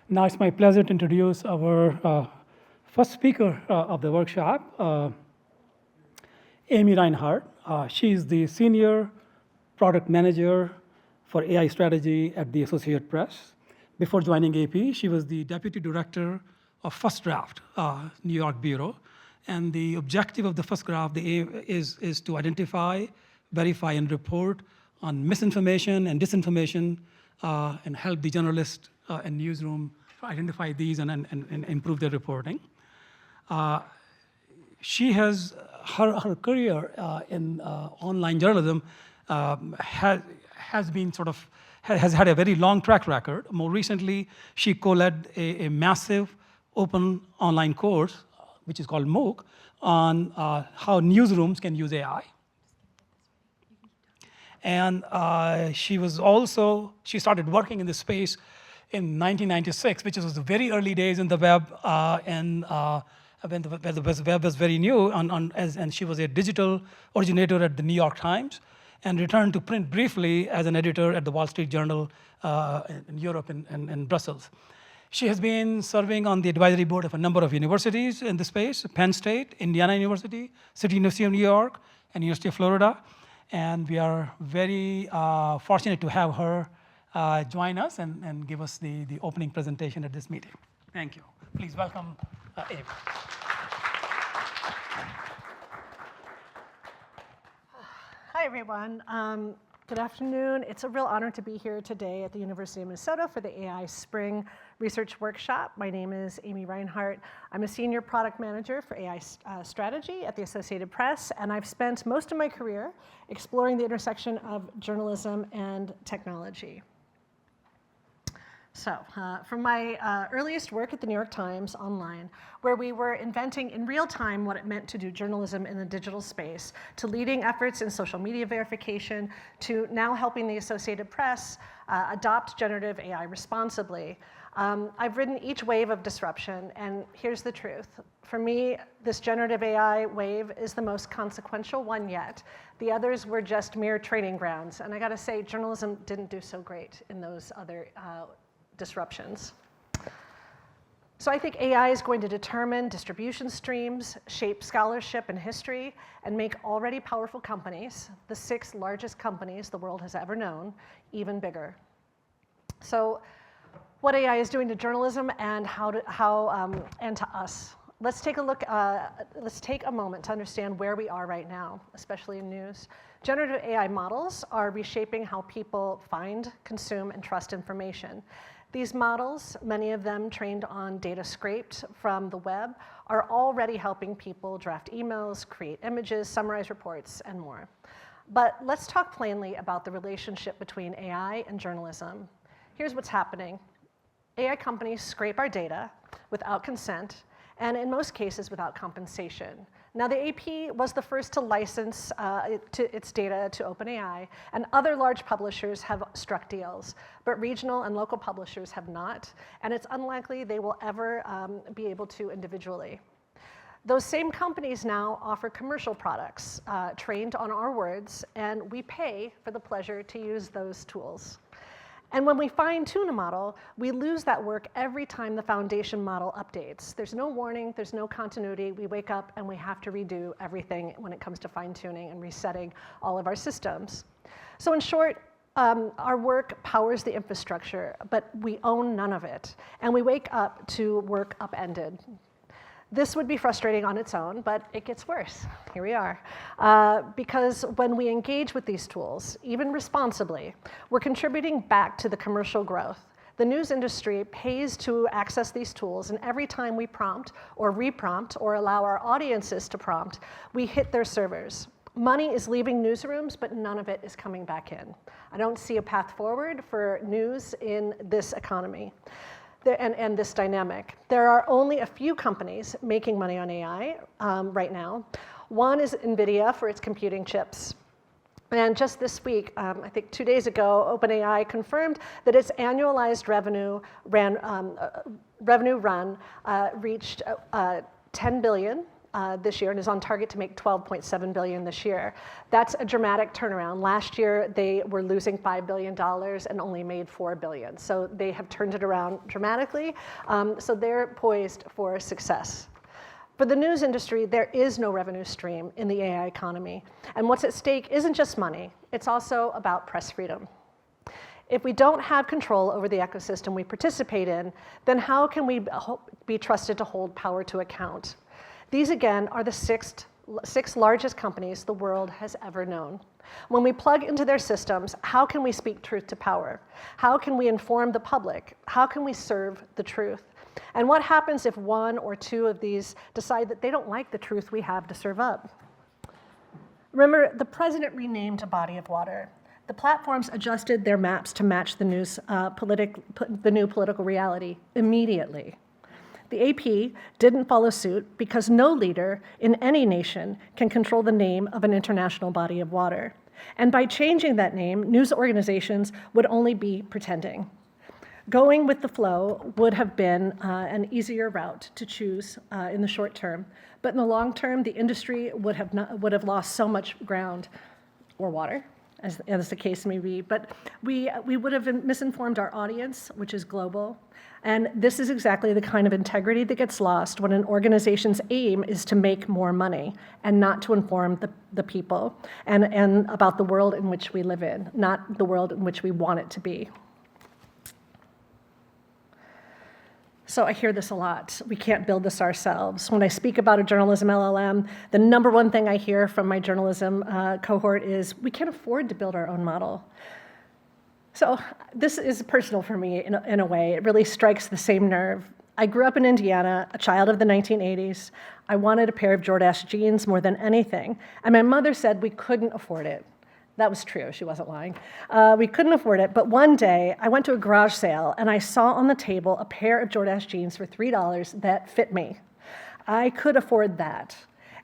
Now it's my pleasure to introduce our first speaker of the workshop, Aimee Rinehart. She is the Senior Product Manager for AI Strategy at the Associated Press. Before joining AP, she was the Deputy Director of First Draft, New York Bureau. And the objective of the First Draft is to identify, verify, and report on misinformation and disinformation and help the journalist and newsroom identify these and improve their reporting. She has, her career in online journalism has been has had a very long track record. More recently, she co-led a massive open online course, which is called MOOC, on how newsrooms can use AI. And she started working in this space in 1996, which was the very early days in the web, and when the web was very new, and she was a digital originator at the New York Times, and returned to print briefly as an editor at the Wall Street Journal in Europe and Brussels. She has been serving on the advisory board of a number of universities in the space: Penn State, Indiana University, City University of New York, and University of Florida. And we are very fortunate to have her join us and give us the opening presentation at this meeting. Thank you. Please welcome Aimee. Hi, everyone. Good afternoon. It's a real honor to be here today at the University of Minnesota for the AI Spring Research Workshop. My name is Aimee Rinehart. I'm a Senior Product Manager for AI Strategy at the Associated Press, and I've spent most of my career exploring the intersection of journalism and technology. So, from my earliest work at the New York Times online, where we were inventing in real time what it meant to do journalism in the digital space, to leading efforts in social media verification, to now helping the Associated Press adopt generative AI responsibly, I've ridden each wave of disruption, and here's the truth. For me, this generative AI wave is the most consequential one yet. The others were just mere training grounds, and I gotta say, journalism didn't do so great in those other disruptions. So I think AI is going to determine distribution streams, shape scholarship and history, and make already powerful companies, the 6 largest companies the world has ever known, even bigger. So what AI is doing to journalism and and to us. Let's take a look, let's take a moment to understand where we are right now, especially in news. Generative AI models are reshaping how people find, consume, and trust information. These models, many of them trained on data scraped from the web, are already helping people draft emails, create images, summarize reports, and more. But let's talk plainly about the relationship between AI and journalism. Here's what's happening. AI companies scrape our data without consent, and in most cases without compensation. Now, the AP was the first to license its data to OpenAI, and other large publishers have struck deals, but regional and local publishers have not, and it's unlikely they will ever be able to individually. Those same companies now offer commercial products trained on our words, and we pay for the pleasure to use those tools. And when we fine-tune a model, we lose that work every time the foundation model updates. There's no warning, there's no continuity. We wake up and we have to redo everything when it comes to fine-tuning and resetting all of our systems. So in short, our work powers the infrastructure, but we own none of it. And we wake up to work upended. This would be frustrating on its own, but it gets worse. Here we are. Because when we engage with these tools, even responsibly, we're contributing back to the commercial growth. The news industry pays to access these tools, and every time we prompt or reprompt or allow our audiences to prompt, we hit their servers. Money is leaving newsrooms, but none of it is coming back in. I don't see a path forward for news in this economy. And this dynamic. There are only a few companies making money on AI right now. One is NVIDIA for its computing chips. And just this week, I think 2 days ago, OpenAI confirmed that its annualized revenue run reached $10 billion this year and is on target to make $12.7 billion this year. That's a dramatic turnaround. Last year, they were losing $5 billion and only made $4 billion. So they have turned it around dramatically. So they're poised for success. For the news industry, there is no revenue stream in the AI economy. And what's at stake isn't just money, it's also about press freedom. If we don't have control over the ecosystem we participate in, then how can we be trusted to hold power to account? These, again, are the six largest companies the world has ever known. When we plug into their systems, how can we speak truth to power? How can we inform the public? How can we serve the truth? And what happens if one or two of these decide that they don't like the truth we have to serve up? Remember, the president renamed a body of water. The platforms adjusted their maps to match the new political reality immediately. The AP didn't follow suit because no leader in any nation can control the name of an international body of water. And by changing that name, news organizations would only be pretending. Going with the flow would have been an easier route to choose in the short term, but in the long term, the industry would have lost so much ground or water, as the case may be. But we would have misinformed our audience, which is global. And this is exactly the kind of integrity that gets lost when an organization's aim is to make more money and not to inform the people and about the world in which we live in, not the world in which we want it to be. So I hear this a lot. We can't build this ourselves. When I speak about a journalism LLM, the number one thing I hear from my journalism cohort is, we can't afford to build our own model. So this is personal for me in a way. It really strikes the same nerve. I grew up in Indiana, a child of the 1980s. I wanted a pair of Jordache jeans more than anything. And my mother said we couldn't afford it. That was true, she wasn't lying. We couldn't afford it, but one day I went to a garage sale and I saw on the table a pair of Jordache jeans for $3 that fit me. I could afford that.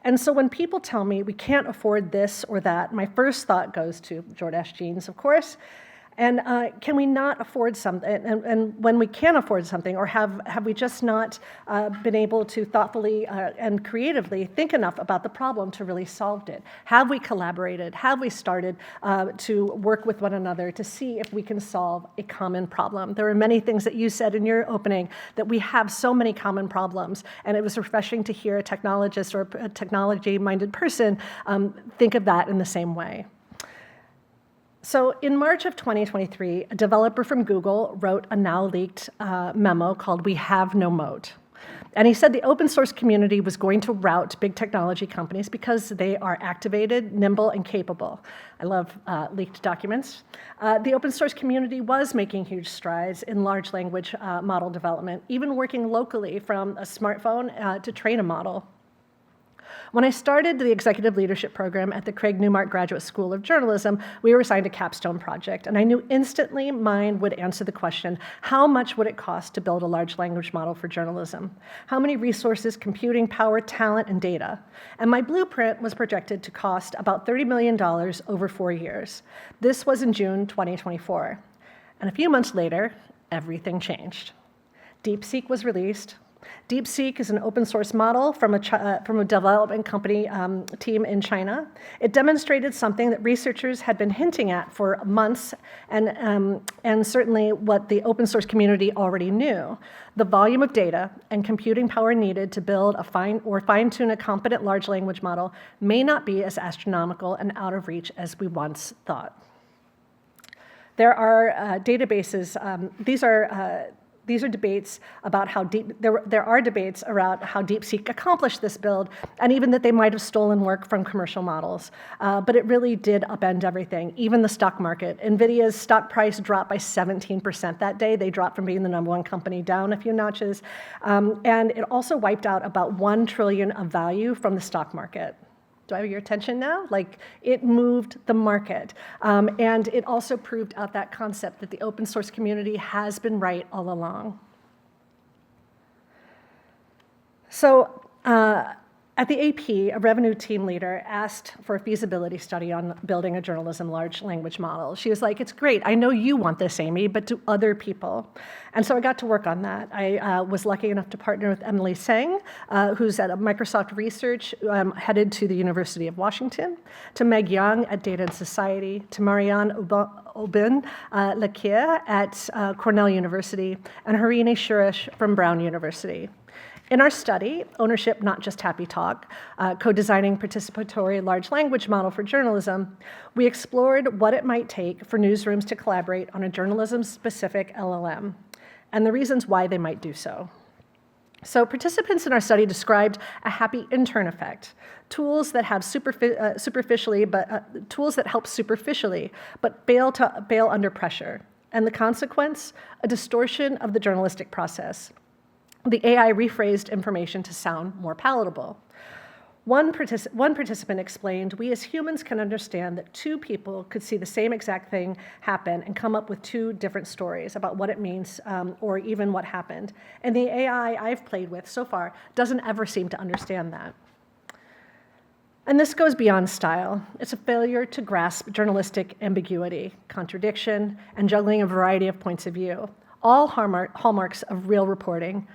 And so when people tell me we can't afford this or that, my first thought goes to Jordache jeans, of course. And can we not afford something? And when we can afford something, or have we just not been able to thoughtfully and creatively think enough about the problem to really solve it? Have we collaborated? Have we started to work with one another to see if we can solve a common problem? There are many things that you said in your opening that we have so many common problems, and it was refreshing to hear a technologist or a technology-minded person think of that in the same way. So in March of 2023, a developer from Google wrote a now leaked memo called "We Have No Moat." And he said the open source community was going to rout big technology companies because they are activated, nimble, and capable. I love leaked documents. The open source community was making huge strides in large language model development, even working locally from a smartphone to train a model. When I started the executive leadership program at the Craig Newmark Graduate School of Journalism, we were assigned a capstone project, and I knew instantly mine would answer the question, how much would it cost to build a large language model for journalism? How many resources, computing power, talent, and data? And my blueprint was projected to cost about $30 million over 4 years. This was in June 2024. And a few months later, everything changed. DeepSeek was released. DeepSeek is an open source model from a development company team in China. It demonstrated something that researchers had been hinting at for months, and certainly what the open source community already knew. The volume of data and computing power needed to build fine-tune a competent large language model may not be as astronomical and out of reach as we once thought. There are databases, these are debates about how there are debates around how DeepSeek accomplished this build, and even that they might have stolen work from commercial models. But it really did upend everything, even the stock market. NVIDIA's stock price dropped by 17% that day. They dropped from being the #1 company down a few notches. And it also wiped out about $1 trillion of value from the stock market. Do I have your attention now? Like, it moved the market. And it also proved out that concept that the open source community has been right all along. So At the AP, a revenue team leader asked for a feasibility study on building a journalism large language model. She was like, it's great, I know you want this, Aimee, but do other people? And so I got to work on that. I was lucky enough to partner with Emily Tseng, who's at Microsoft Research, headed to the University of Washington, to Meg Young at Data and Society, to Marianne Aubin-Lequier at Cornell University, and Rinehart from Brown University. In our study, Ownership, Not Just Happy Talk, co-designing participatory large language model for journalism, we explored what it might take for newsrooms to collaborate on a journalism-specific LLM, and the reasons why they might do so. So participants in our study described a happy intern effect, tools that have tools that help superficially, but bail under pressure, and the consequence, a distortion of the journalistic process. The AI rephrased information to sound more palatable. One participant explained, we as humans can understand that two people could see the same exact thing happen and come up with two different stories about what it means or even what happened. And the AI I've played with so far doesn't ever seem to understand that. And this goes beyond style. It's a failure to grasp journalistic ambiguity, contradiction, and juggling a variety of points of view, all hallmarks of real reporting,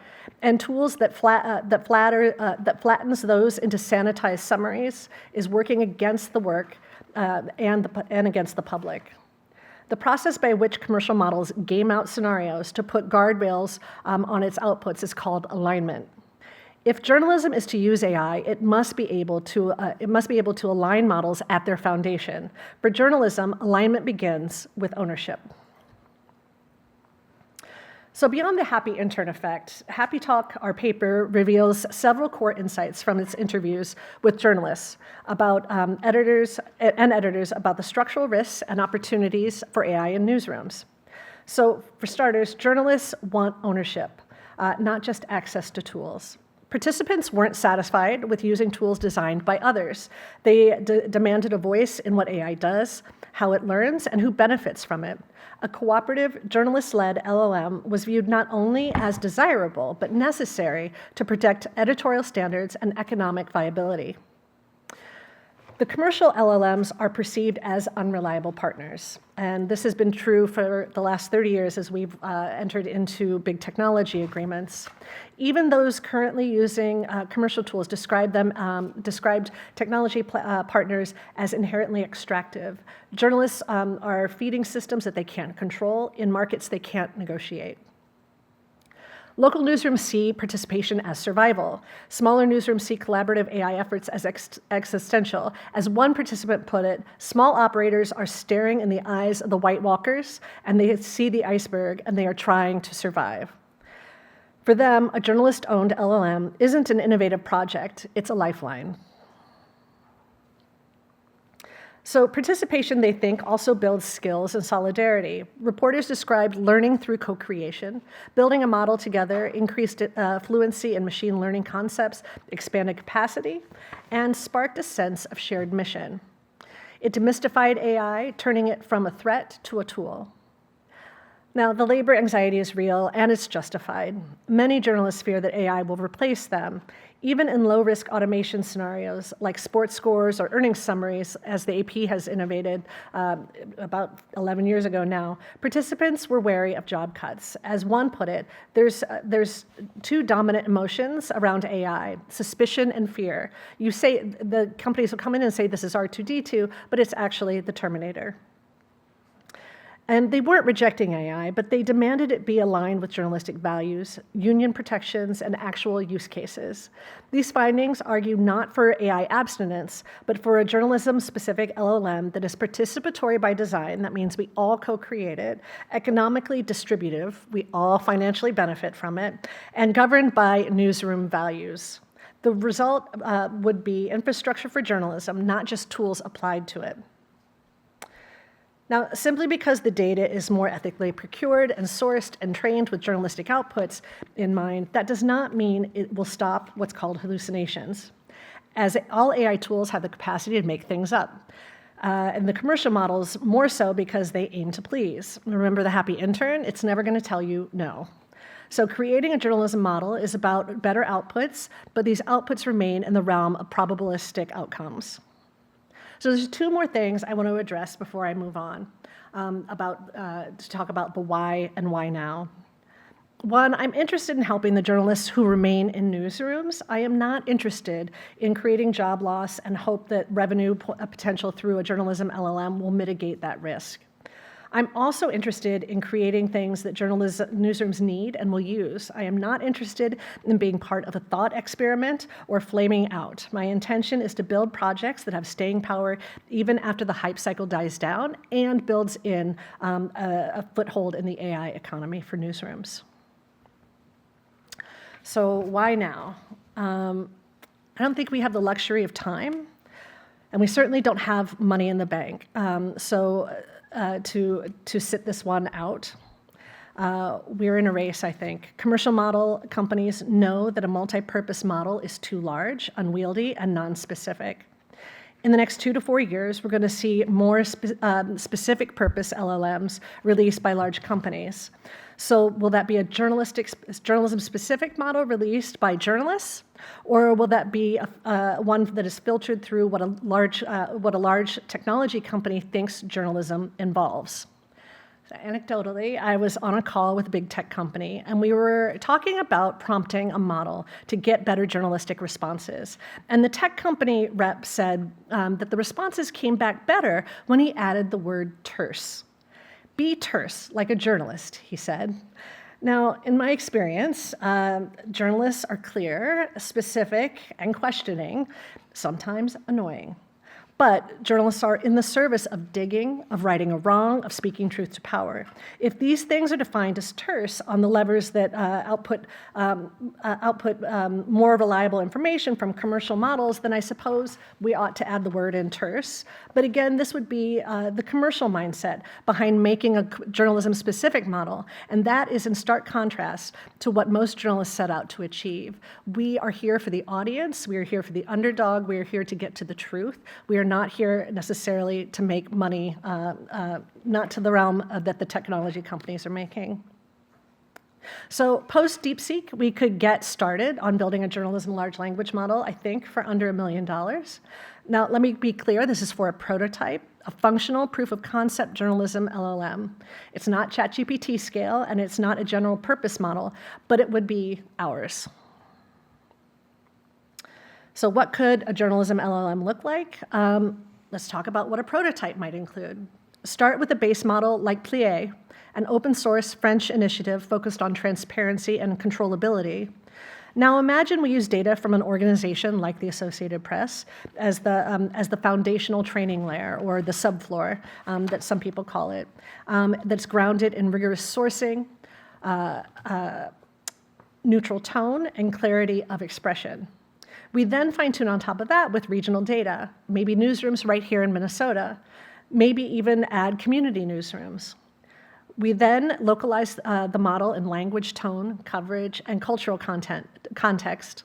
and tools that flattens those into sanitized summaries is working against the work and against the public. The process by which commercial models game out scenarios to put guardrails on its outputs is called alignment. If journalism is to use AI, it must be able to align models at their foundation. For journalism, alignment begins with ownership. So beyond the happy intern effect, Happy Talk, our paper, reveals several core insights from its interviews with journalists about editors about the structural risks and opportunities for AI in newsrooms. So for starters, journalists want ownership, not just access to tools. Participants weren't satisfied with using tools designed by others. They demanded a voice in what AI does, how it learns, and who benefits from it. A cooperative, journalist-led LLM was viewed not only as desirable, but necessary to protect editorial standards and economic viability. The commercial LLMs are perceived as unreliable partners, and this has been true for the last 30 years as we've entered into big technology agreements. Even those currently using commercial tools described technology partners as inherently extractive. Journalists are feeding systems that they can't control in markets they can't negotiate. Local newsrooms see participation as survival. Smaller newsrooms see collaborative AI efforts as existential. As one participant put it, small operators are staring in the eyes of the White Walkers, and they see the iceberg, and they are trying to survive. For them, a journalist-owned LLM isn't an innovative project, it's a lifeline. So participation, they think, also builds skills and solidarity. Reporters described learning through co-creation, building a model together, increased fluency in machine learning concepts, expanded capacity, and sparked a sense of shared mission. It demystified AI, turning it from a threat to a tool. Now, the labor anxiety is real, and it's justified. Many journalists fear that AI will replace them, even in low-risk automation scenarios like sports scores or earnings summaries, as the AP has innovated about 11 years ago now. Participants were wary of job cuts. As one put it, there's two dominant emotions around AI, suspicion and fear. You say, the companies will come in and say this is R2-D2, but it's actually the Terminator. And they weren't rejecting AI, but they demanded it be aligned with journalistic values, union protections, and actual use cases. These findings argue not for AI abstinence, but for a journalism-specific LLM that is participatory by design, that means we all co-create it, economically distributive, we all financially benefit from it, and governed by newsroom values. The result would be infrastructure for journalism, not just tools applied to it. Now, simply because the data is more ethically procured and sourced and trained with journalistic outputs in mind, that does not mean it will stop what's called hallucinations, as all AI tools have the capacity to make things up. And the commercial models more so because they aim to please. Remember the happy intern? It's never going to tell you no. So creating a journalism model is about better outputs, but these outputs remain in the realm of probabilistic outcomes. So there's two more things I want to address before I move on to talk about the why and why now. One, I'm interested in helping the journalists who remain in newsrooms. I am not interested in creating job loss and hope that revenue potential through a journalism LLM will mitigate that risk. I'm also interested in creating things that newsrooms need and will use. I am not interested in being part of a thought experiment or flaming out. My intention is to build projects that have staying power even after the hype cycle dies down and builds in a foothold in the AI economy for newsrooms. So why now? I don't think we have the luxury of time, and we certainly don't have money in the bank. To sit this one out. We're in a race, I think. Commercial model companies know that a multi-purpose model is too large, unwieldy, and non-specific. In the next 2 to 4 years, we're going to see more specific purpose LLMs released by large companies. So will that be a journalism-specific model released by journalists, or will that be one that is filtered through what a large technology company thinks journalism involves? So anecdotally, I was on a call with a big tech company, and we were talking about prompting a model to get better journalistic responses. And the tech company rep said that the responses came back better when he added the word terse. Be terse, like a journalist, he said. Now, in my experience, journalists are clear, specific, and questioning, sometimes annoying. But journalists are in the service of digging, of righting a wrong, of speaking truth to power. If these things are defined as terse on the levers that output more reliable information from commercial models, then I suppose we ought to add the word in terse. But again, this would be the commercial mindset behind making a journalism-specific model, and that is in stark contrast to what most journalists set out to achieve. We are here for the audience. We are here for the underdog. We are here to get to the truth. We are not here necessarily to make money, not to the realm that the technology companies are making. So post DeepSeek, we could get started on building a journalism large language model, I think, for under $1 million. Now, let me be clear, this is for a prototype, a functional proof of concept journalism LLM. It's not ChatGPT scale, and it's not a general purpose model, but it would be ours. So what could a journalism LLM look like? Let's talk about what a prototype might include. Start with a base model like Plié, an open source French initiative focused on transparency and controllability. Now imagine we use data from an organization like the Associated Press as the foundational training layer, or the subfloor that some people call it, that's grounded in rigorous sourcing, neutral tone, and clarity of expression. We then fine-tune on top of that with regional data, maybe newsrooms right here in Minnesota, maybe even add community newsrooms. We then localize the model in language, tone, coverage, and cultural context.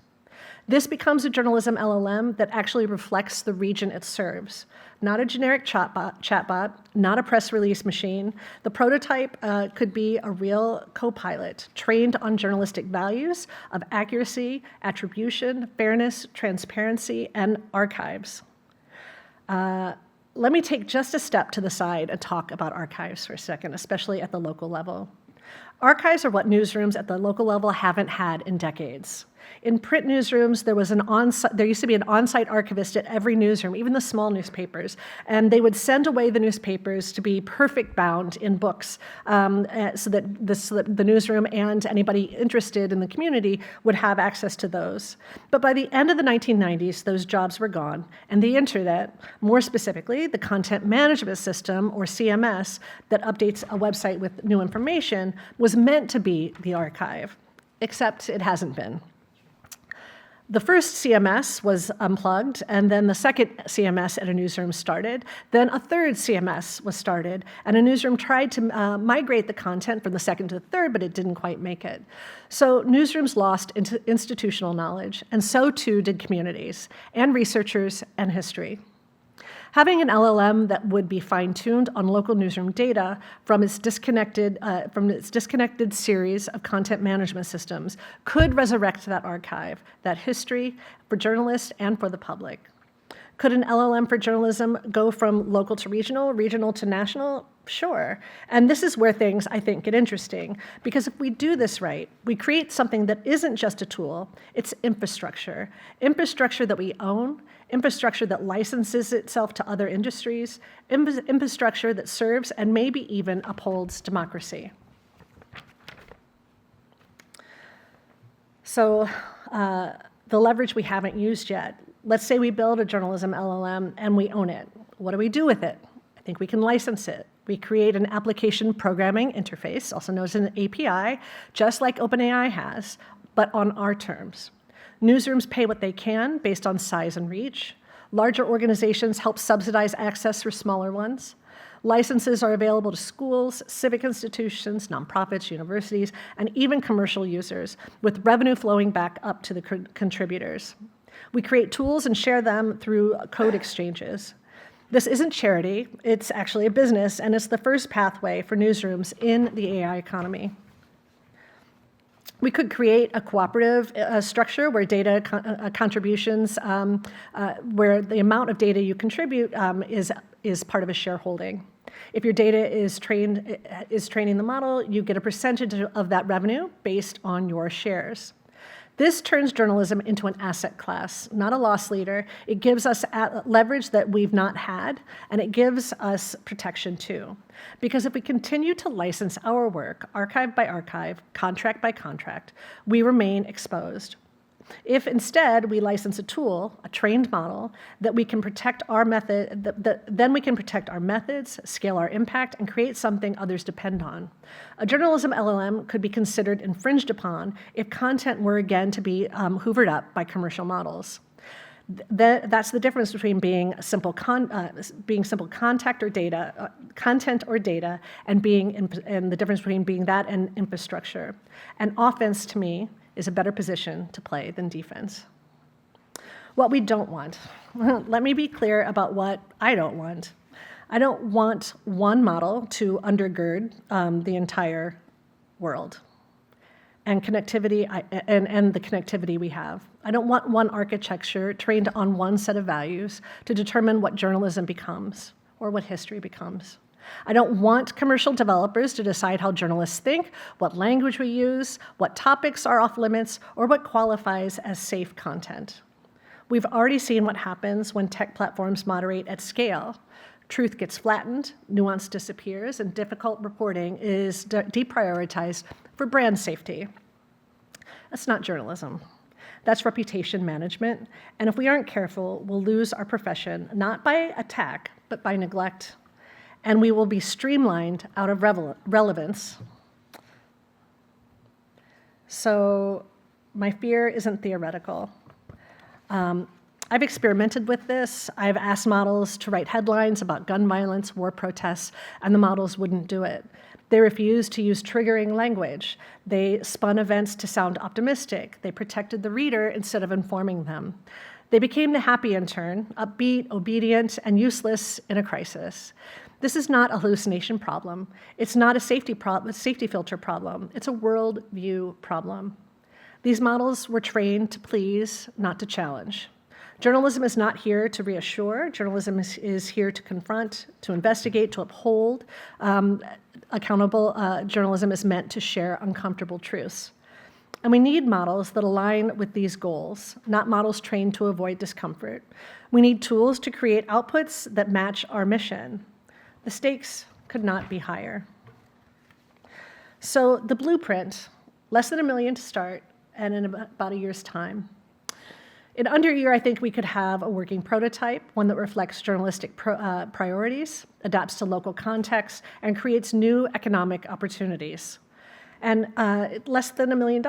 This becomes a journalism LLM that actually reflects the region it serves, not a generic chatbot, not a press release machine. The prototype could be a real co-pilot trained on journalistic values of accuracy, attribution, fairness, transparency, and archives. Let me take just a step to the side and talk about archives for a second, especially at the local level. Archives are what newsrooms at the local level haven't had in decades. In print newsrooms, there used to be an on-site archivist at every newsroom, even the small newspapers, and they would send away the newspapers to be perfect bound in books so that the newsroom and anybody interested in the community would have access to those. But by the end of the 1990s, those jobs were gone, and the internet, more specifically the content management system, or CMS, that updates a website with new information, was meant to be the archive, except it hasn't been. The first CMS was unplugged, and then the second CMS at a newsroom started. Then a third CMS was started, and a newsroom tried to migrate the content from the second to the third, but it didn't quite make it. So newsrooms lost institutional knowledge, and so too did communities, and researchers, and history. Having an LLM that would be fine-tuned on local newsroom data from its disconnected series of content management systems could resurrect that archive, that history for journalists and for the public. Could an LLM for journalism go from local to regional, regional to national? Sure. And this is where things, I think, get interesting. Because if we do this right, we create something that isn't just a tool, it's infrastructure. Infrastructure that we own, infrastructure that licenses itself to other industries, infrastructure that serves and maybe even upholds democracy. So the leverage we haven't used yet. Let's say we build a journalism LLM and we own it. What do we do with it? I think we can license it. We create an application programming interface, also known as an API, just like OpenAI has, but on our terms. Newsrooms pay what they can based on size and reach. Larger organizations help subsidize access for smaller ones. Licenses are available to schools, civic institutions, nonprofits, universities, and even commercial users, with revenue flowing back up to the contributors. We create tools and share them through code exchanges. This isn't charity, it's actually a business, and it's the first pathway for newsrooms in the AI economy. We could create a cooperative structure where data contributions, where the amount of data you contribute is part of a shareholding. If your data is training the model, you get a percentage of that revenue based on your shares. This turns journalism into an asset class, not a loss leader. It gives us leverage that we've not had, and it gives us protection too. Because if we continue to license our work, archive by archive, contract by contract, we remain exposed. If instead we license a tool, a trained model, that we can protect our then we can protect our methods, scale our impact, and create something others depend on. A journalism LLM could be considered infringed upon if content were again to be hoovered up by commercial models. That's the difference between being simple content or data, and the difference between being that and infrastructure. And offense, to me, is a better position to play than defense. What we don't want. Let me be clear about what I don't want. I don't want one model to undergird the entire world and connectivity and the connectivity we have. I don't want one architecture trained on one set of values to determine what journalism becomes or what history becomes. I don't want commercial developers to decide how journalists think, what language we use, what topics are off limits, or what qualifies as safe content. We've already seen what happens when tech platforms moderate at scale. Truth gets flattened, nuance disappears, and difficult reporting is deprioritized for brand safety. That's not journalism. That's reputation management, and if we aren't careful, we'll lose our profession, not by attack, but by neglect. And we will be streamlined out of relevance. So my fear isn't theoretical. I've experimented with this. I've asked models to write headlines about gun violence, war protests, and the models wouldn't do it. They refused to use triggering language. They spun events to sound optimistic. They protected the reader instead of informing them. They became the happy intern, upbeat, obedient, and useless in a crisis. This is not a hallucination problem. It's not a safety filter problem. It's a worldview problem. These models were trained to please, not to challenge. Journalism is not here to reassure. Journalism is here to confront, to investigate, to uphold. Accountable journalism is meant to share uncomfortable truths. And we need models that align with these goals, not models trained to avoid discomfort. We need tools to create outputs that match our mission. The stakes could not be higher. So the blueprint, less than $1 million to start, and in about a year's time. In under a year, I think we could have a working prototype, one that reflects journalistic priorities, adapts to local context, and creates new economic opportunities. And less than $1 million.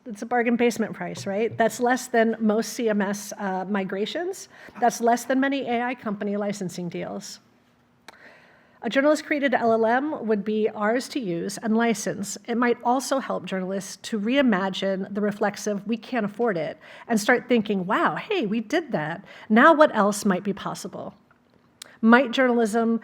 It's a bargain basement price, right? That's less than most CMS migrations. That's less than many AI company licensing deals. A journalist-created LLM would be ours to use and license. It might also help journalists to reimagine the reflexive, we can't afford it, and start thinking, wow, hey, we did that. Now what else might be possible? Might journalism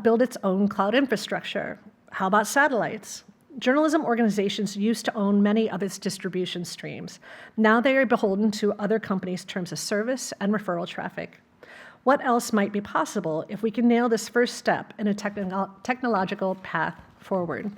build its own cloud infrastructure? How about satellites? Journalism organizations used to own many of its distribution streams. Now they are beholden to other companies' terms of service and referral traffic. What else might be possible if we can nail this first step in a technological path forward?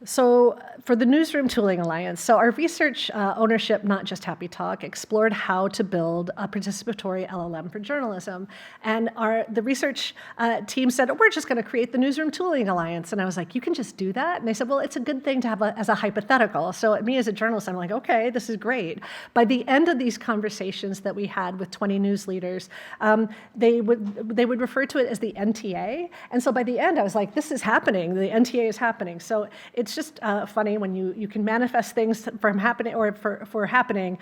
So for the Newsroom Tooling Alliance, so our research ownership, not just Happy Talk, explored how to build a participatory LLM for journalism. And the research team said, oh, we're just going to create the Newsroom Tooling Alliance. And I was like, you can just do that? And they said, well, it's a good thing to have as a hypothetical. So me as a journalist, I'm like, okay, this is great. By the end of these conversations that we had with 20 news leaders, they would refer to it as the NTA. And so by the end, I was like, this is happening. The NTA is happening. So it's just funny when you can manifest things from happening or for happening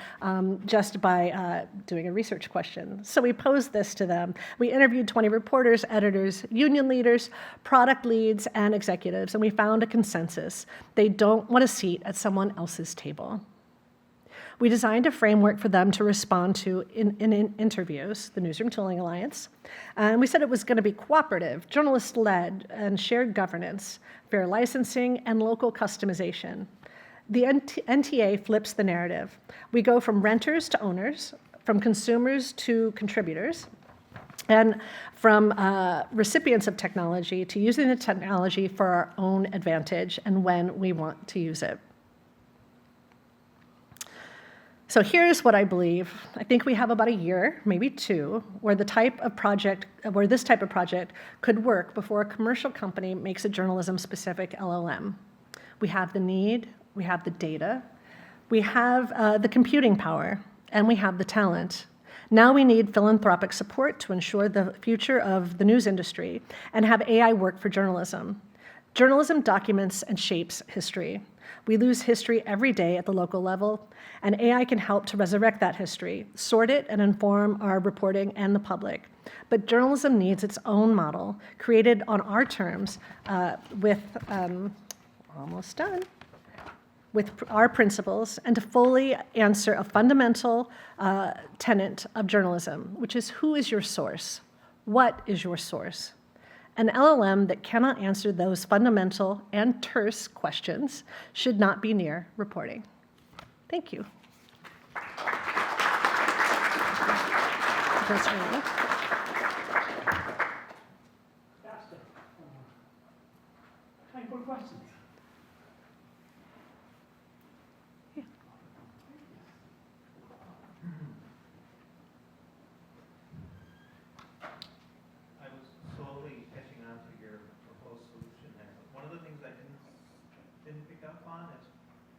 just by doing a research question. So we posed this to them. We interviewed 20 reporters, editors, union leaders, product leads, and executives, and we found a consensus. They don't want a seat at someone else's table. We designed a framework for them to respond to in interviews, the Newsroom Tooling Alliance. And we said it was going to be cooperative, journalist-led, and shared governance, fair licensing, and local customization. The NTA flips the narrative. We go from renters to owners, from consumers to contributors, and from recipients of technology to using the technology for our own advantage and when we want to use it. So here's what I believe. I think we have about a year, maybe two, where this type of project could work before a commercial company makes a journalism-specific LLM. We have the need, we have the data, we have the computing power, and we have the talent. Now we need philanthropic support to ensure the future of the news industry and have AI work for journalism. Journalism documents and shapes history. We lose history every day at the local level, and AI can help to resurrect that history, sort it, and inform our reporting and the public. But journalism needs its own model, created on our terms with our principles, and to fully answer a fundamental tenet of journalism, which is who is your source? What is your source? An LLM that cannot answer those fundamental and terse questions should not be near reporting. Thank you. Time for questions.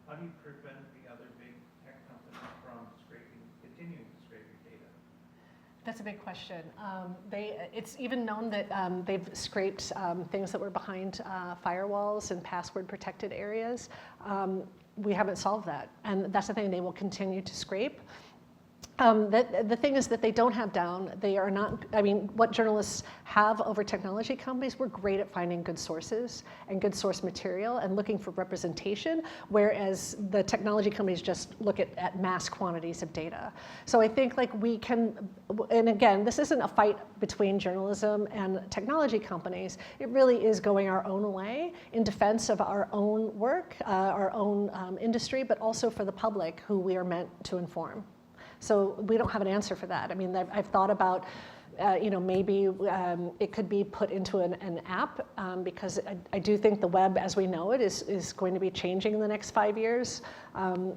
How do you prevent the other big tech companies from continuing to scrape your data? That's a big question. It's even known that they've scraped things that were behind firewalls and password-protected areas. We haven't solved that, and that's the thing. They will continue to scrape. The thing is that they don't have down. They are not, I mean, what journalists have over technology companies, we're great at finding good sources and good source material and looking for representation, whereas the technology companies just look at mass quantities of data. So I think like we can, and again, this isn't a fight between journalism and technology companies. It really is going our own way in defense of our own work, our own industry, but also for the public who we are meant to inform. So we don't have an answer for that. I mean, I've thought about, maybe it could be put into an app because I do think the web as we know it is going to be changing in the next 5 years.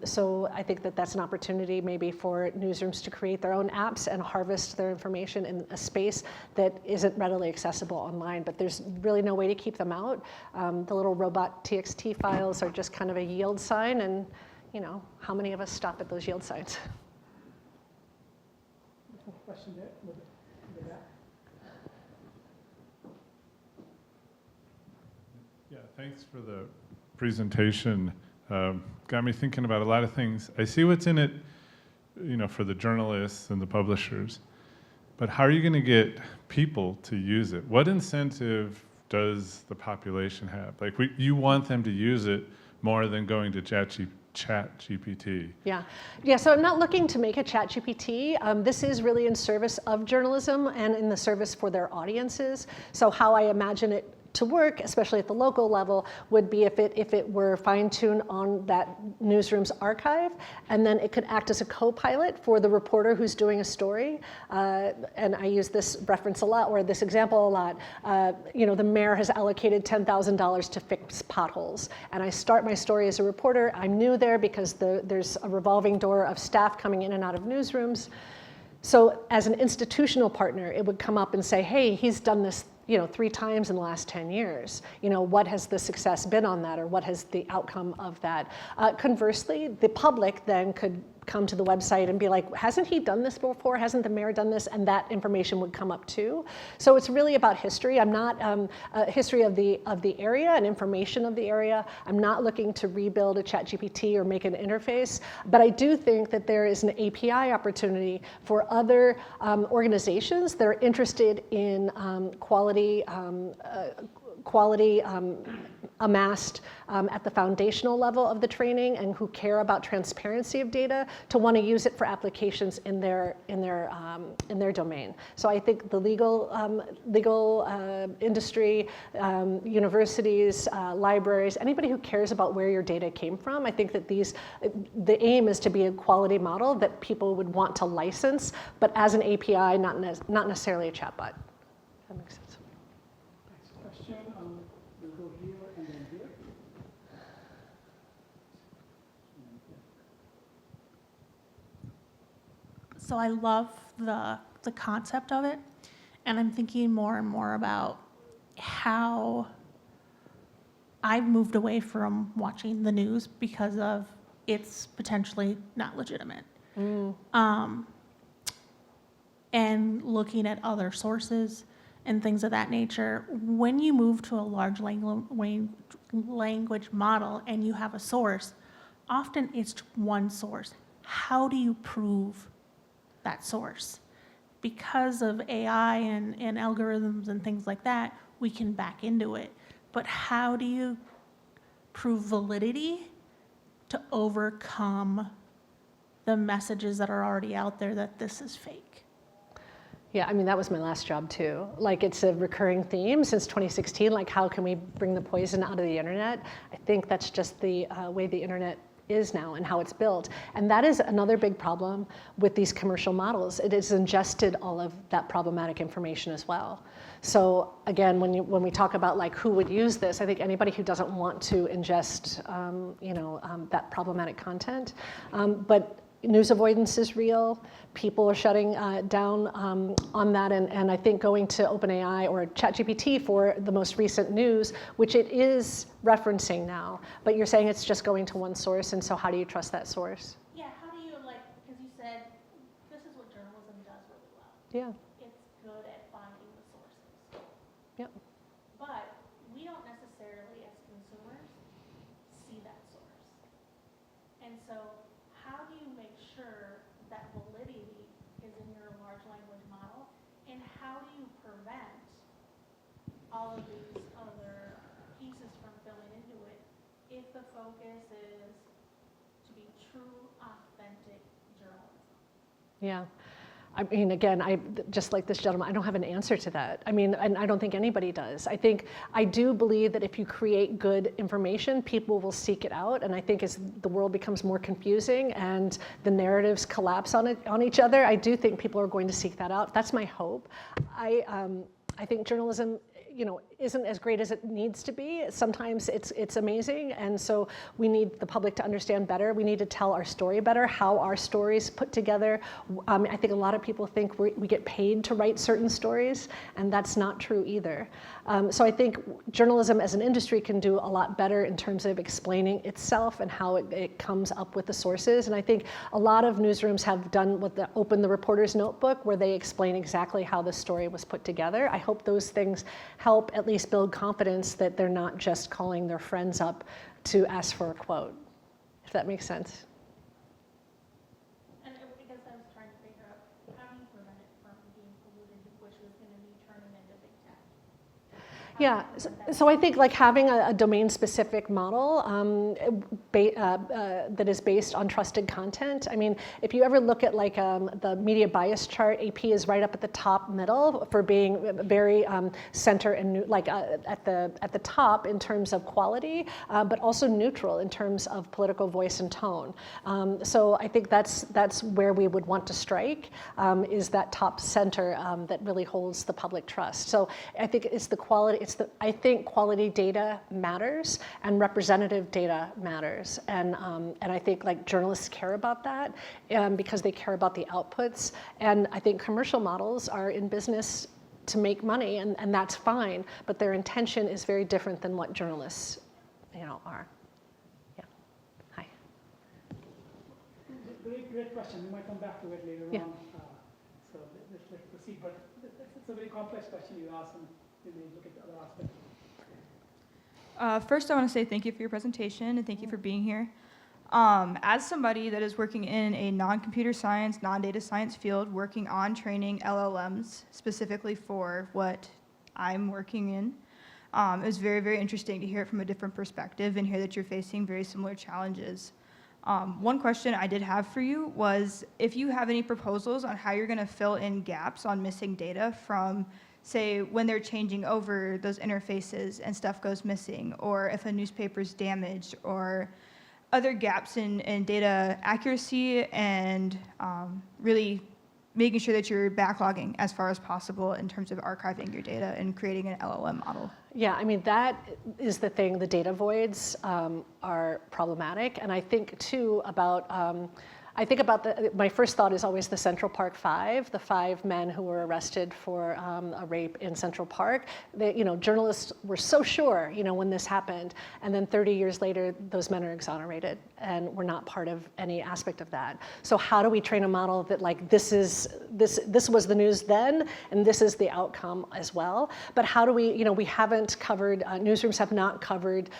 So I think that that's an opportunity maybe for newsrooms to create their own apps and harvest their information in a space that isn't readily accessible online. But there's really no way to keep them out. The little robot TXT files are just kind of a yield sign, and how many of us stop at those yield signs? Question there. Yeah, thanks for the presentation. Got me thinking about a lot of things. I see what's in it, for the journalists and the publishers, but how are you going to get people to use it? What incentive does the population have? Like, you want them to use it more than going to Chat GPT? Yeah. So I'm not looking to make a chat GPT. This is really in service of journalism and in the service for their audiences. So how I imagine it to work, especially at the local level, would be if it were fine-tuned on that newsroom's archive, and then it could act as a co-pilot for the reporter who's doing a story. And I use this reference a lot, or this example a lot. The mayor has allocated $10,000 to fix potholes, and I start my story as a reporter. I'm new there because there's a revolving door of staff coming in and out of newsrooms. So as an institutional partner, it would come up and say, hey, he's done this 3 times in the last 10 years. What has the success been on that, or what has the outcome of that? Conversely, the public then could come to the website and be like, hasn't he done this before? Hasn't the mayor done this? And that information would come up too. So it's really about history. I'm not history of the area and information of the area. I'm not looking to rebuild a ChatGPT or make an interface, but I do think that there is an API opportunity for other organizations that are interested in quality amassed at the foundational level of the training, and who care about transparency of data, to want to use it for applications in their domain. So I think the legal industry, universities, libraries, anybody who cares about where your data came from, I think that the aim is to be a quality model that people would want to license, but as an API, not necessarily a chatbot. That makes sense. We'll go here and then here. So I love the concept of it, and I'm thinking more and more about how I've moved away from watching the news because of it's potentially not legitimate. And looking at other sources and things of that nature. When you move to a large language model and you have a source, often it's one source. How do you prove that source? Because of AI and algorithms and things like that, we can back into it. But how do you prove validity to overcome the messages that are already out there that this is fake? Yeah, I mean, that was my last job too. Like, it's a recurring theme since 2016, like how can we bring the poison out of the internet? I think that's just the way the internet is now and how it's built. And that is another big problem with these commercial models. It has ingested all of that problematic information as well. So again, when we talk about like who would use this, I think anybody who doesn't want to ingest that problematic content. But news avoidance is real. People are shutting down on that, and I think going to OpenAI or ChatGPT for the most recent news, which it is referencing now, but you're saying it's just going to one source, and so how do you trust that source? Yeah, how do you, because you said this is what journalism does really well. Yeah. It's good at finding the sources. Yep. But we don't necessarily, as consumers, see that source. And so how do you make sure that validity is in your large language model? And how do you prevent all of these other pieces from filling into it if the focus is to be true, authentic journalism? Yeah. I mean, again, just like this gentleman, I don't have an answer to that. I mean, and I don't think anybody does. I do believe that if you create good information, people will seek it out. And I think as the world becomes more confusing and the narratives collapse on each other, I do think people are going to seek that out. That's my hope. I think journalism, isn't as great as it needs to be. Sometimes it's amazing, and so we need the public to understand better. We need to tell our story better, how our stories put together. I think a lot of people think we get paid to write certain stories, and that's not true either. So I think journalism as an industry can do a lot better in terms of explaining itself and how it comes up with the sources. And I think a lot of newsrooms have done Open the Reporter's Notebook, where they explain exactly how the story was put together. I hope those things help at least build confidence that they're not just calling their friends up to ask for a quote, if that makes sense. And I guess I was trying to figure out, how do you prevent it from being polluted, which was going to be turning into big tech? Yeah, so I think like having a domain-specific model that is based on trusted content. I mean, if you ever look at like the media bias chart, AP is right up at the top middle for being very center and like at the top in terms of quality, but also neutral in terms of political voice and tone. So I think that's where we would want to strike, is that top center that really holds the public trust. So I think it's the quality. I think quality data matters and representative data matters, and I think like journalists care about that because they care about the outputs, and I think commercial models are in business to make money, and that's fine, but their intention is very different than what journalists, are. Yeah. Hi. Great question. We might come back to it later on. So let's proceed. But it's a very complex question you asked, and we may look at the other aspects. First, I want to say thank you for your presentation and thank you for being here. As somebody that is working in a non-computer science, non-data science field, working on training LLMs specifically for what I'm working in, it was very, very interesting to hear it from a different perspective and hear that you're facing very similar challenges. One question I did have for you was if you have any proposals on how you're going to fill in gaps on missing data from, say, when they're changing over those interfaces and stuff goes missing, or if a newspaper's damaged, or other gaps in data accuracy and really making sure that you're backlogging as far as possible in terms of archiving your data and creating an LLM model. Yeah, I mean, that is the thing. The data voids are problematic. And I think, too, about my first thought is always the Central Park Five, the 5 men who were arrested for a rape in Central Park. Journalists were so sure, when this happened, and then 30 years later, those men are exonerated and were not part of any aspect of that. So how do we train a model that like this was the news then, and this is the outcome as well? But how do we, we haven't covered, newsrooms have not covered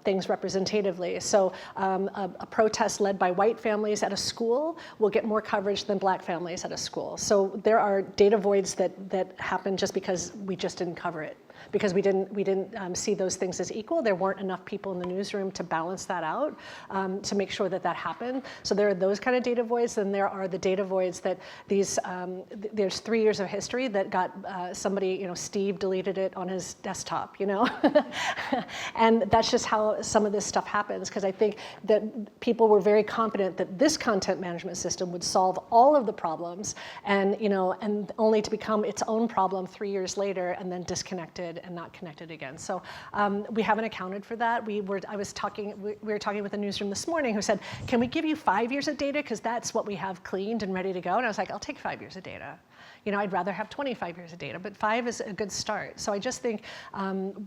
things representatively. So a protest led by white families at a school will get more coverage than black families at a school. So there are data voids that happen just because we just didn't cover it, because we didn't see those things as equal. There weren't enough people in the newsroom to balance that out, to make sure that happened. So there are those kind of data voids. Then there are the data voids that there's 3 years of history that got somebody, Steve deleted it on his desktop, and that's just how some of this stuff happens, because I think that people were very confident that this content management system would solve all of the problems, and only to become its own problem 3 years later, and then disconnected and not connected again. So we haven't accounted for that. We were talking with a newsroom this morning who said, can we give you 5 years of data? Because that's what we have cleaned and ready to go. And I was like, I'll take 5 years of data. I'd rather have 25 years of data, but 5 is a good start. So I just think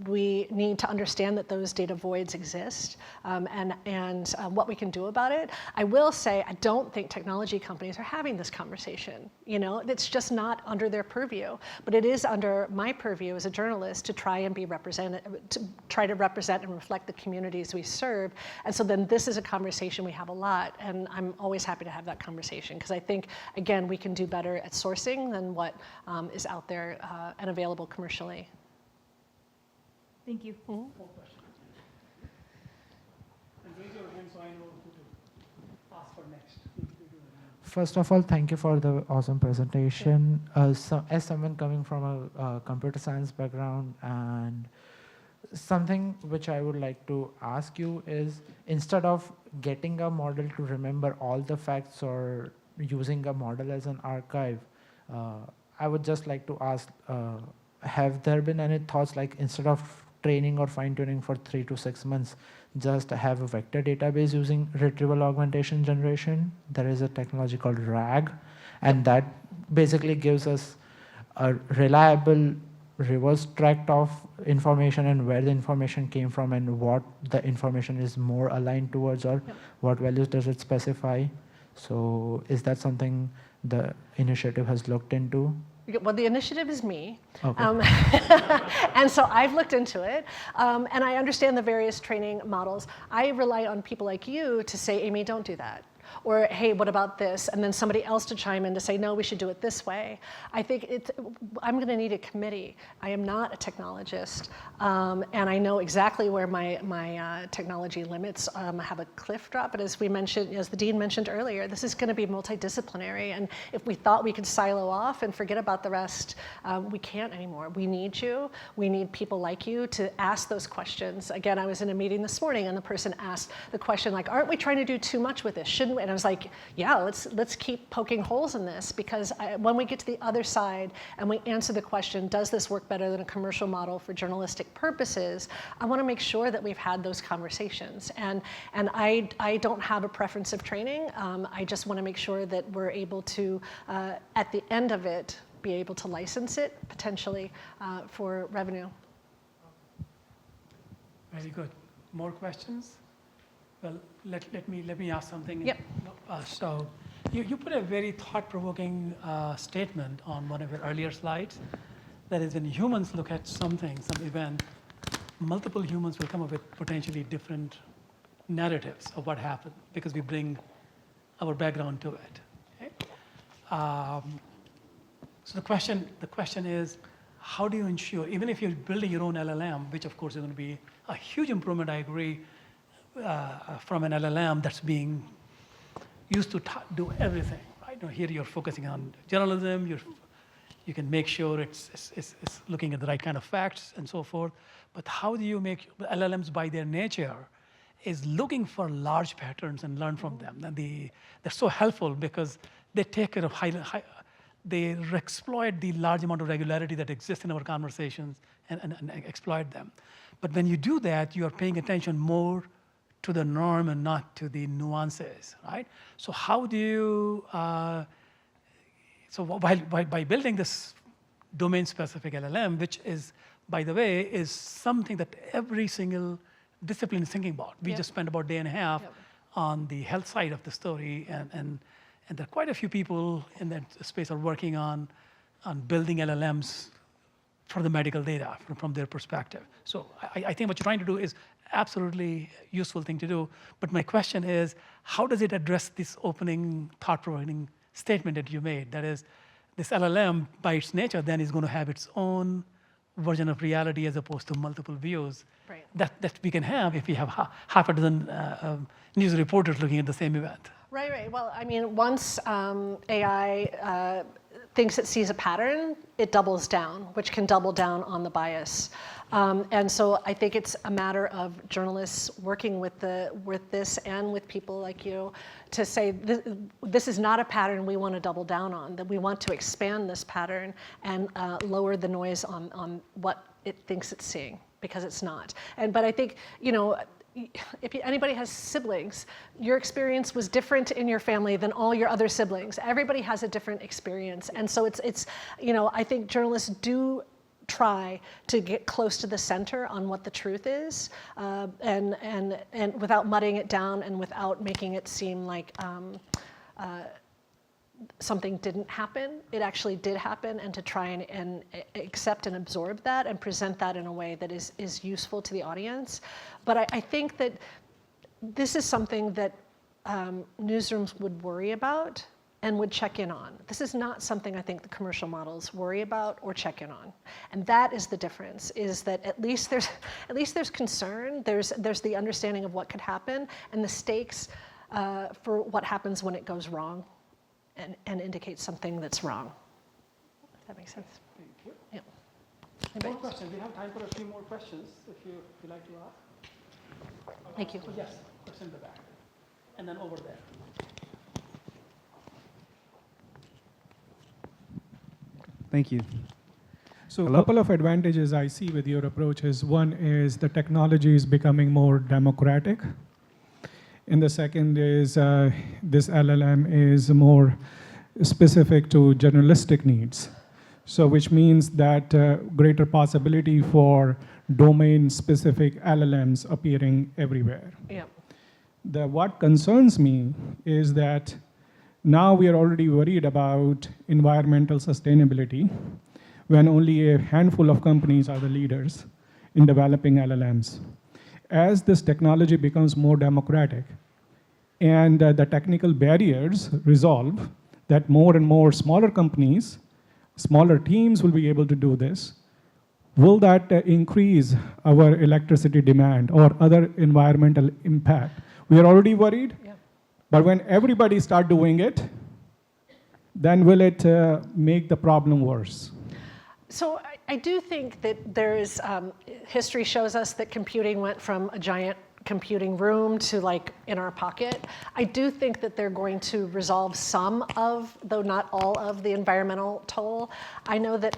we need to understand that those data voids exist, and what we can do about it. I will say, I don't think technology companies are having this conversation. It's just not under their purview, but it is under my purview as a journalist to try and be to represent and reflect the communities we serve. And so then this is a conversation we have a lot, and I'm always happy to have that conversation, because I think, again, we can do better at sourcing than what is out there and available commercially. Thank you. More questions? And raise your hand so I know who to ask for next. First of all, thank you for the awesome presentation. As someone coming from a computer science background, and something which I would like to ask you is, instead of getting a model to remember all the facts or using a model as an archive, I would just like to ask, have there been any thoughts, like instead of training or fine-tuning for 3 to 6 months, just have a vector database using retrieval augmentation generation? There is a technology called RAG, and that basically gives us a reliable reverse tract of information and where the information came from and what the information is more aligned towards, or what values does it specify. So is that something the initiative has looked into? Well, the initiative is me. Okay. And so I've looked into it, and I understand the various training models. I rely on people like you to say, Aimee, don't do that. Or, hey, what about this? And then somebody else to chime in to say, no, we should do it this way. I think I'm going to need a committee. I am not a technologist, and I know exactly where my technology limits have a cliff drop. But as the dean mentioned earlier, this is going to be multidisciplinary. And if we thought we could silo off and forget about the rest, we can't anymore. We need you. We need people like you to ask those questions. Again, I was in a meeting this morning, and the person asked the question, like, aren't we trying to do too much with this? Shouldn't we? And I was like, yeah, let's keep poking holes in this, because when we get to the other side and we answer the question, does this work better than a commercial model for journalistic purposes? I want to make sure that we've had those conversations. And I don't have a preference of training. I just want to make sure that we're able to, at the end of it, be able to license it potentially for revenue. Very good. More questions? Well, let me ask something. Yep. So you put a very thought-provoking statement on one of your earlier slides. That is, when humans look at something, some event, multiple humans will come up with potentially different narratives of what happened because we bring our background to it. Okay? So the question is, how do you ensure, even if you're building your own LLM, which of course is going to be a huge improvement, I agree, from an LLM that's being used to do everything. Right? Now here you're focusing on journalism. You can make sure it's looking at the right kind of facts and so forth. But how do you make LLMs, by their nature, is looking for large patterns and learn from them? And they're so helpful because they take care of they exploit the large amount of regularity that exists in our conversations and exploit them. But when you do that, you are paying attention more to the norm and not to the nuances, right? So how do you, by building this domain-specific LLM, which is, by the way, is something that every single discipline is thinking about. We just spent about a day and a half on the health side of the story, and there are quite a few people in that space are working on building LLMs for the medical data from their perspective. So I think what you're trying to do is absolutely useful thing to do. But my question is, how does it address this opening thought-provoking statement that you made? That is, this LLM, by its nature, then is going to have its own version of reality as opposed to multiple views that we can have if we have half a dozen news reporters looking at the same event. Right. Well, I mean, once AI thinks it sees a pattern, it doubles down, which can double down on the bias. And so I think it's a matter of journalists working with this and with people like you to say, this is not a pattern we want to double down on, that we want to expand this pattern and lower the noise on what it thinks it's seeing, because it's not. But I think, if anybody has siblings, your experience was different in your family than all your other siblings. Everybody has a different experience. And so it's I think journalists do try to get close to the center on what the truth is, and without mudding it down and without making it seem like something didn't happen. It actually did happen, and to try and accept and absorb that and present that in a way that is useful to the audience. But I think that this is something that newsrooms would worry about and would check in on. This is not something I think the commercial models worry about or check in on. And that is the difference, is that at least there's concern, there's the understanding of what could happen, and the stakes for what happens when it goes wrong and indicates something that's wrong. If that makes sense. Thank you. Yeah. More questions. We have time for a few more questions if you'd like to ask. Thank you. Oh, yes, question in the back. And then over there. Thank you. So a couple of advantages I see with your approach is, one is the technology is becoming more democratic. And the second is this LLM is more specific to journalistic needs. So which means that greater possibility for domain-specific LLMs appearing everywhere. Yeah. What concerns me is that now we are already worried about environmental sustainability when only a handful of companies are the leaders in developing LLMs. As this technology becomes more democratic, and the technical barriers resolve, that more and more smaller companies, smaller teams will be able to do this, will that increase our electricity demand or other environmental impact? We are already worried, but when everybody start doing it, then will it make the problem worse? So I do think that there's, history shows us that computing went from a giant computing room to like in our pocket. I do think that they're going to resolve some of, though not all of, the environmental toll. I know that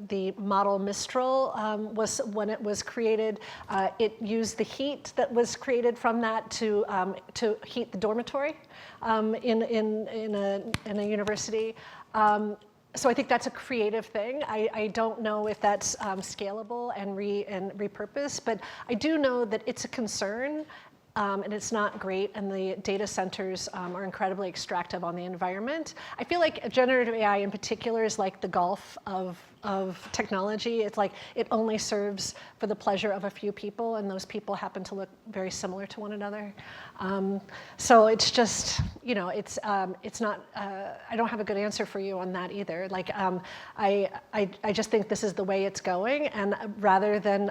the model Mistral was, when it was created, it used the heat that was created from that to heat the dormitory in a university. So I think that's a creative thing. I don't know if that's scalable and repurposed, but I do know that it's a concern, and it's not great, and the data centers are incredibly extractive on the environment. I feel like generative AI in particular is like the golf of technology. It's like it only serves for the pleasure of a few people, and those people happen to look very similar to one another. So it's just, you know, it's not, I don't have a good answer for you on that either. Like, I just think this is the way it's going, and rather than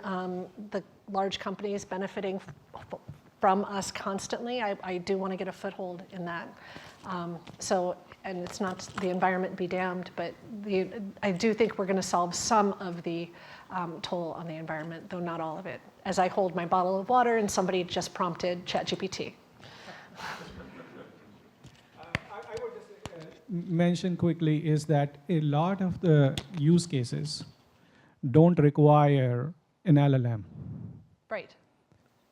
the large companies benefiting from us constantly, I do want to get a foothold in that. So, and it's not the environment be damned, but I do think we're going to solve some of the toll on the environment, though not all of it. As I hold my bottle of water and somebody just prompted ChatGPT. I would just mention quickly is that a lot of the use cases don't require an LLM. Right.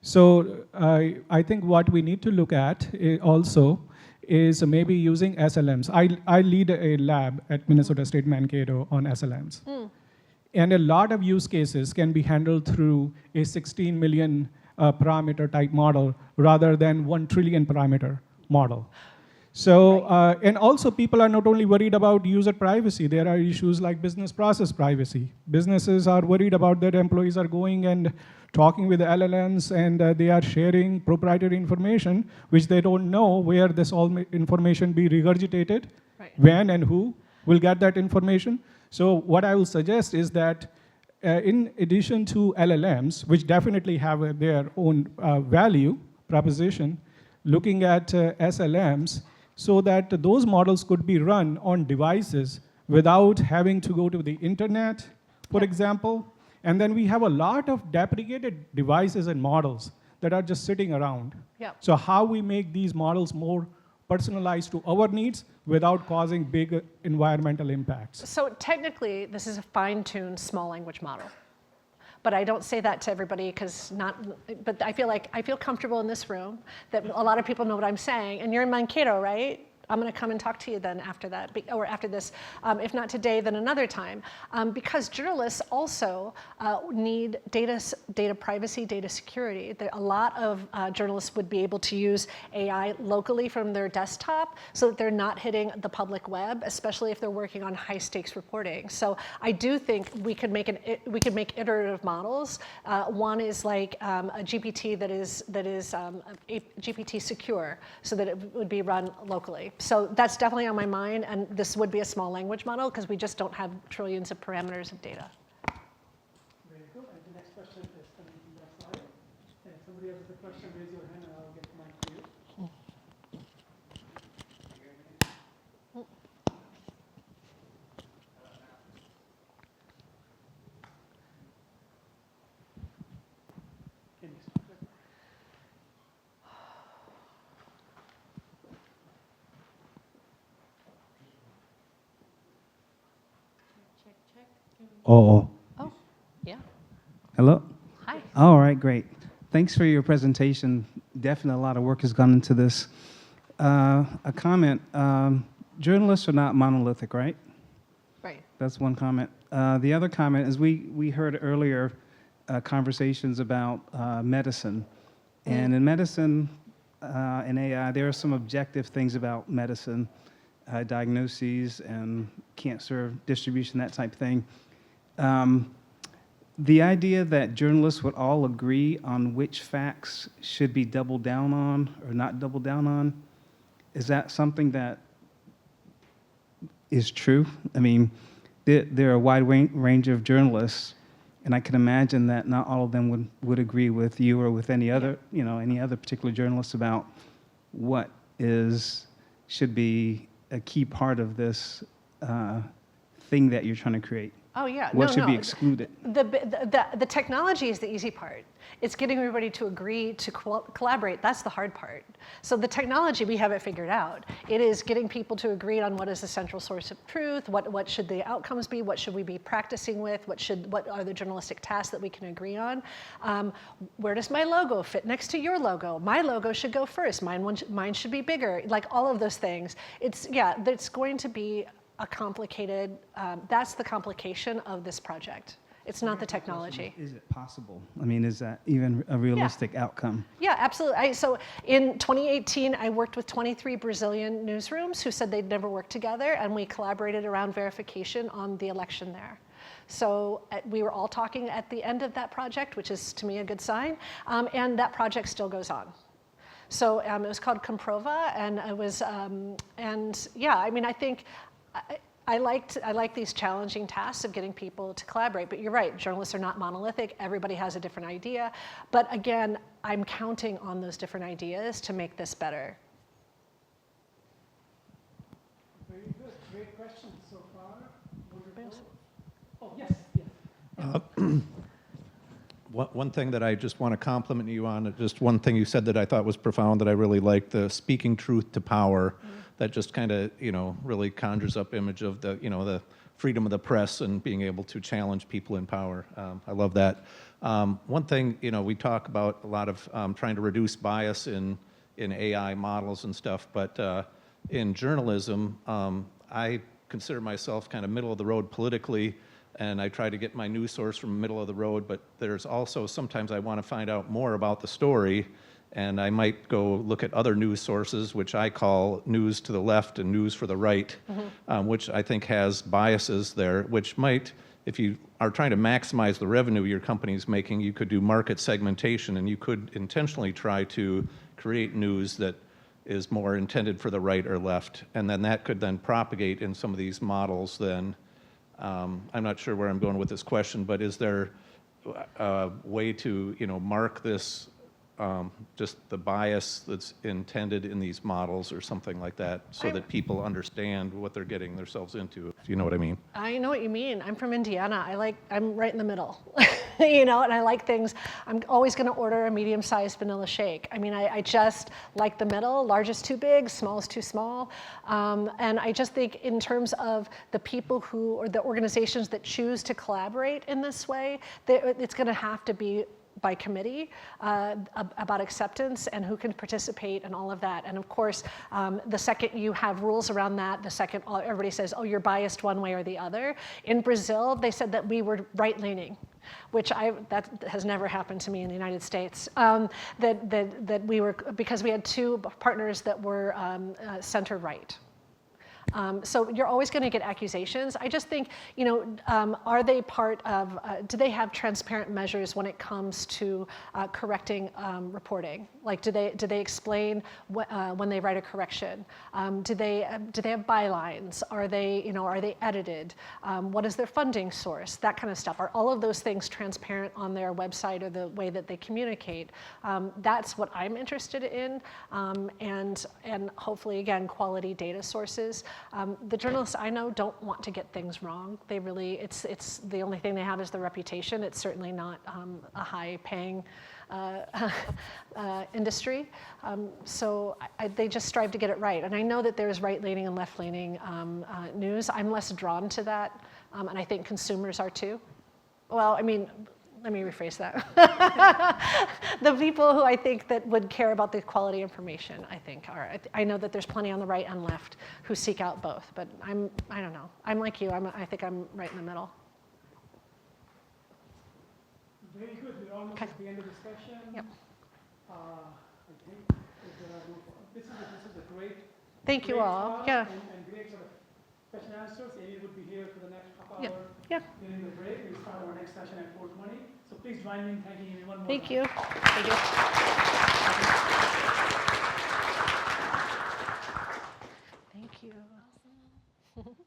So I think what we need to look at also is maybe using SLMs. I lead a lab at Minnesota State Mankato on SLMs. And a lot of use cases can be handled through a 16 million parameter type model rather than 1 trillion parameter model. So, and also people are not only worried about user privacy, there are issues like business process privacy. Businesses are worried about their employees are going and talking with the LLMs, and they are sharing proprietary information, which they don't know where this all information be regurgitated, when and who will get that information. So what I will suggest is that in addition to LLMs, which definitely have their own value proposition, looking at SLMs so that those models could be run on devices without having to go to the internet, for example. And then we have a lot of deprecated devices and models that are just sitting around. So how we make these models more personalized to our needs without causing big environmental impacts. So technically, this is a fine-tuned small language model. But I don't say that to everybody because but I feel comfortable in this room that a lot of people know what I'm saying. And you're in Mankato, right? I'm going to come and talk to you then after that, or after this. If not today, then another time. Because journalists also need data privacy, data security. A lot of journalists would be able to use AI locally from their desktop so that they're not hitting the public web, especially if they're working on high stakes reporting. So I do think we could make iterative models. One is like a GPT that is GPT secure, so that it would be run locally. So that's definitely on my mind, and this would be a small language model because we just don't have trillions of parameters of data. Very good. And the next question is coming from that side. And if somebody else has a question, raise your hand and I'll get the mic to you. Oh. Oh, yeah. Hello? Hi. All right, great. Thanks for your presentation. Definitely a lot of work has gone into this. A comment, journalists are not monolithic, right? Right. That's one comment. The other comment is we heard earlier conversations about medicine. And in medicine and AI, there are some objective things about medicine, diagnoses and cancer distribution, that type of thing. the idea that journalists would all agree on which facts should be doubled down on or not doubled down on, is that something that is true? I mean, there are a wide range of journalists, and I can imagine that not all of them would agree with you or with any other, any other particular journalist about what should be a key part of this thing that you're trying to create. Oh yeah, What no, should no. be excluded? The technology is the easy part. It's getting everybody to agree to collaborate. That's the hard part. So the technology, we have it figured out. It is getting people to agree on what is the central source of truth, what should the outcomes be, what should we be practicing with, what are the journalistic tasks that we can agree on. Where does my logo fit next to your logo? My logo should go first. Mine should be bigger. Like all of those things. It's going to be a complicated, that's the complication of this project. It's not the technology. Is it possible? I mean, is that even a realistic outcome? Yeah, absolutely. So in 2018, I worked with 23 Brazilian newsrooms who said they'd never worked together, and we collaborated around verification on the election there. So we were all talking at the end of that project, which is to me a good sign, and that project still goes on. So it was called Comprova, and it was, and yeah, I mean, I think, I like these challenging tasks of getting people to collaborate, but you're right, journalists are not monolithic, everybody has a different idea, but again, I'm counting on those different ideas to make this better. Very good. Great questions so far. Oh, yes, yes. One thing that I just want to compliment you on, just one thing you said that I thought was profound that I really liked, the speaking truth to power. That just kind of, really conjures up image of the, the freedom of the press and being able to challenge people in power. I love that. One thing, we talk about a lot of trying to reduce bias in AI models and stuff, but in journalism, I consider myself kind of middle of the road politically, and I try to get my news source from middle of the road, but there's also sometimes I want to find out more about the story, and I might go look at other news sources, which I call news to the left and news for the right, which I think has biases there, which might, if you are trying to maximize the revenue your company's making, you could do market segmentation, and you could intentionally try to create news that is more intended for the right or left, and then that could then propagate in some of these models then. I'm not sure where I'm going with this question, but is there a way to, mark this, just the bias that's intended in these models or something like that, so that people understand what they're getting themselves into, if you know what I mean? I know what you mean. I'm from Indiana. I'm right in the middle, and I like things. I'm always going to order a medium-sized vanilla shake. I mean, I just like the middle. Large is too big, small is too small. And I just think in terms of the people or the organizations that choose to collaborate in this way, it's going to have to be by committee about acceptance and who can participate and all of that. And of course, the second you have rules around that, the second everybody says, oh, you're biased one way or the other. In Brazil, they said that we were right-leaning, which that has never happened to me in the United States. That we were, because we had two partners that were center-right. So you're always going to get accusations. I just think, are they part of, do they have transparent measures when it comes to correcting reporting? Like, do they explain when they write a correction? Do they have bylines? Are they edited? What is their funding source? That kind of stuff. Are all of those things transparent on their website or the way that they communicate? That's what I'm interested in, and hopefully, again, quality data sources. The journalists I know don't want to get things wrong. They really, it's the only thing they have is their reputation. It's certainly not a high-paying industry. So they just strive to get it right. And I know that there's right-leaning and left-leaning news. I'm less drawn to that, and I think consumers are too. Well, I mean, let me rephrase that. The people who I think that would care about the quality information, I think, are. I know that there's plenty on the right and left who seek out both, but I don't know. I'm like you. I think I'm right in the middle. Very good. We're almost at the end of the session. Yep. I think if there are this is a great. Thank you all. Talk Yeah. And great sort of question and answers. Aimee would be here for the next half Yeah. hour Yeah. during the break. We'll start our next session at 4:20. So please join me in thanking Aimee one more Thank time. you. Thank you. Thank you. Awesome.